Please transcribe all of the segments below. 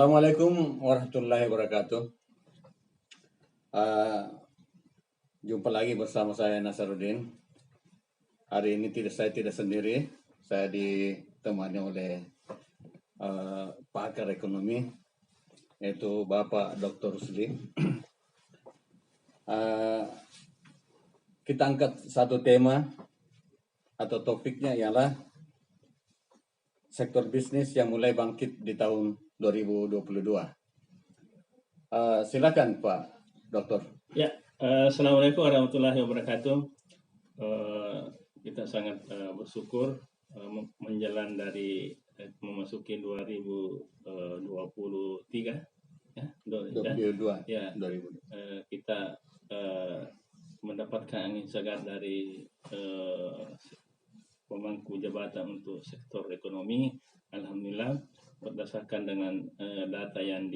Assalamualaikum warahmatullahi wabarakatuh. Uh, Jumpa lagi bersama saya Nasaruddin. Hari ini saya tidak sendiri, saya ditemani oleh pakar ekonomi, yaitu Bapak Dr. Rusli. Kita angkat satu tema atau topiknya ialah sektor bisnis yang mulai bangkit di tahun 2022. Silakan Pak Dokter. Ya, Assalamualaikum warahmatullahi wabarakatuh. Kita sangat bersyukur menjelang dari memasuki 2023 ya, 2022 ya, kita mendapatkan angin segar dari pemangku jabatan untuk sektor ekonomi. Alhamdulillah, berdasarkan dengan data yang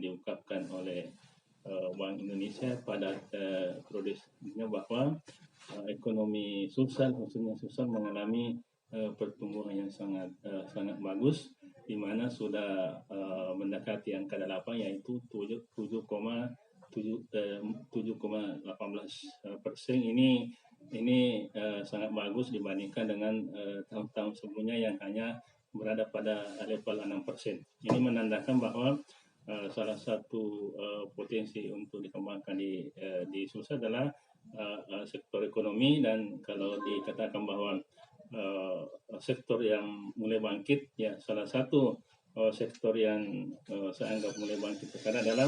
diungkapkan oleh Bank Indonesia pada periodenya bahwa ekonomi Sulsel, khususnya Sulsel, mengalami pertumbuhan yang sangat bagus, di mana sudah mendekati angka 8, yaitu 7,18%. Ini sangat bagus dibandingkan dengan tahun-tahun sebelumnya yang hanya berada pada level 6%. Ini menandakan bahwa salah satu potensi untuk dikembangkan di Sulsel adalah sektor ekonomi. Dan kalau dikatakan bahwa sektor yang mulai bangkit, ya salah satu sektor yang saya anggap mulai bangkit sekarang adalah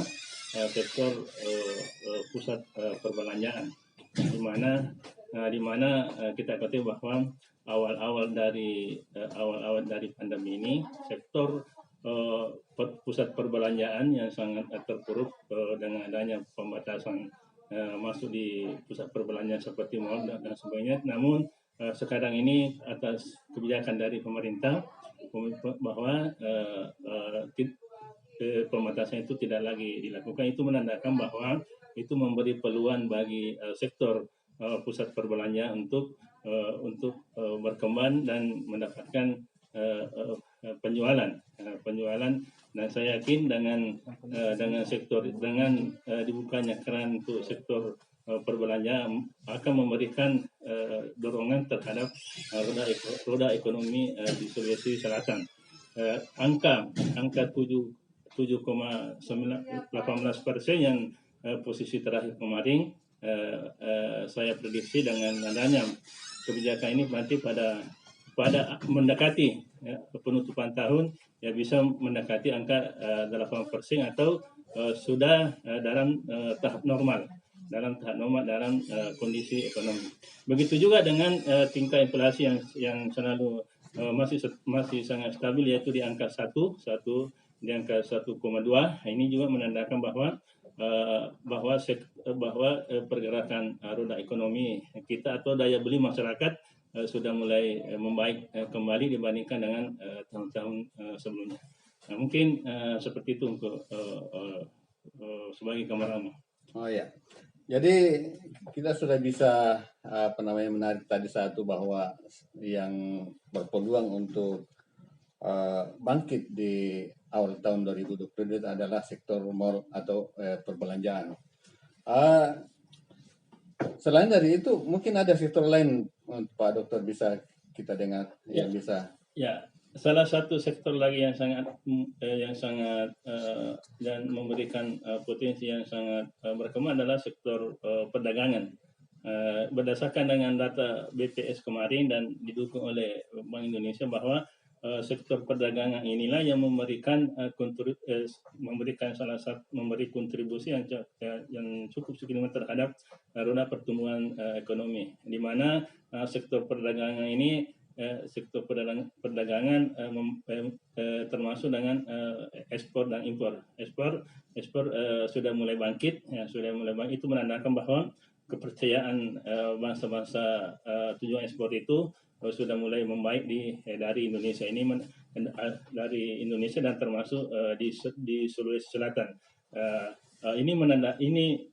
sektor pusat perbelanjaan, di mana kita ketahui bahwa awal-awal dari pandemi ini sektor pusat perbelanjaan yang sangat terpuruk dengan adanya pembatasan masuk di pusat perbelanjaan seperti mal dan sebagainya. Namun sekarang ini atas kebijakan dari pemerintah bahwa pembatasan itu tidak lagi dilakukan, itu menandakan bahwa itu memberi peluang bagi sektor pusat perbelanjaan untuk berkembang dan mendapatkan penjualan. Dan saya yakin dengan dibukanya keran untuk sektor perbelanjaan akan memberikan dorongan terhadap roda ekonomi di Sulawesi Selatan. Angka 7,18% yang posisi terakhir kemarin, saya prediksi dengan adanya kebijakan ini nanti pada mendekati penutupan tahun, ya bisa mendekati angka 8% atau sudah dalam tahap normal dalam kondisi ekonomi. Begitu juga dengan tingkat inflasi yang selalu masih sangat stabil, yaitu di angka 1, di angka 1,2. Ini juga menandakan bahwa pergerakan roda ekonomi kita atau daya beli masyarakat sudah mulai membaik kembali dibandingkan dengan tahun-tahun sebelumnya. Nah, mungkin seperti itu untuk sebagai gambaran. Oh ya, jadi kita sudah bisa menarik tadi satu bahwa yang berpeluang untuk bangkit di awal tahun 2022 adalah sektor mall atau perbelanjaan. Selain dari itu, mungkin ada sektor lain, Pak Dokter, bisa kita dengar yang bisa. Ya, salah satu sektor lagi yang sangat dan memberikan potensi yang sangat berkembang adalah sektor perdagangan. Berdasarkan dengan data BPS kemarin dan didukung oleh Bank Indonesia bahwa sektor perdagangan inilah yang memberi kontribusi yang cukup signifikan terhadap roda pertumbuhan ekonomi, di mana sektor perdagangan ini termasuk dengan ekspor dan impor. Ekspor sudah mulai bangkit, itu menandakan bahwa kepercayaan bangsa-bangsa tujuan ekspor itu sudah mulai membaik dari Indonesia dan termasuk di Sulawesi Selatan. Ini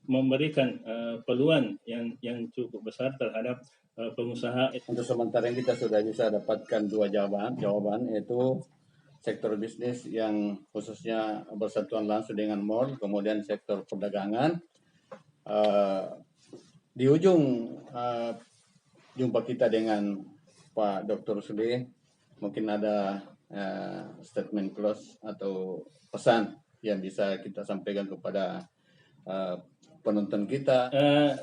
memberikan peluang yang cukup besar terhadap pengusaha. Untuk sementara ini kita sudah bisa dapatkan dua jawaban, yaitu sektor bisnis yang khususnya bersentuhan langsung dengan mall, kemudian sektor perdagangan. Di ujung jumpa kita dengan Pak Dr. Sule, mungkin ada statement close atau pesan yang bisa kita sampaikan kepada penonton kita.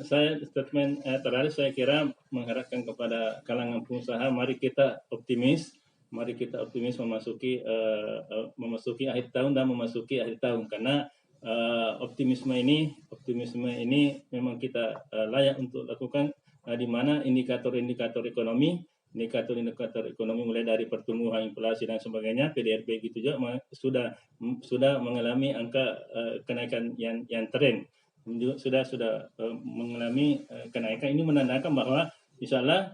Saya statement terakhir saya kira mengharapkan kepada kalangan pengusaha, mari kita optimis memasuki akhir tahun dan memasuki akhir tahun, karena optimisme ini memang kita layak untuk lakukan, di mana indikator-indikator ekonomi mulai dari pertumbuhan, inflasi dan sebagainya, PDRB gitu juga sudah mengalami angka kenaikan yang tren, sudah mengalami kenaikan. Ini menandakan bahwa insya Allah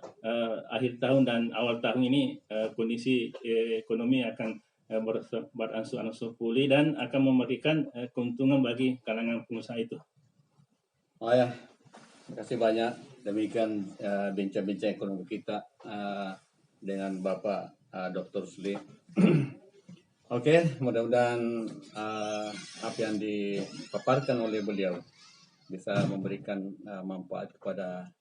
akhir tahun dan awal tahun ini kondisi ekonomi akan berangsur-angsur pulih dan akan memberikan keuntungan bagi kalangan pengusaha itu. Oh ya, terima kasih banyak. Demikian bincang-bincang ekonomi kita dengan Bapak Dr. Sule. Oke, mudah-mudahan apa yang dipaparkan oleh beliau bisa memberikan manfaat kepada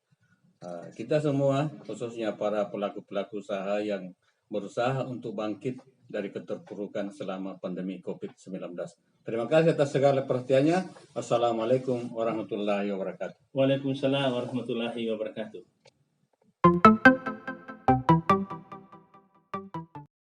kita semua, khususnya para pelaku-pelaku usaha yang berusaha untuk bangkit dari keterpurukan selama pandemi COVID-19. Terima kasih atas segala perhatiannya. Wassalamualaikum warahmatullahi wabarakatuh. Waalaikumsalam warahmatullahi wabarakatuh.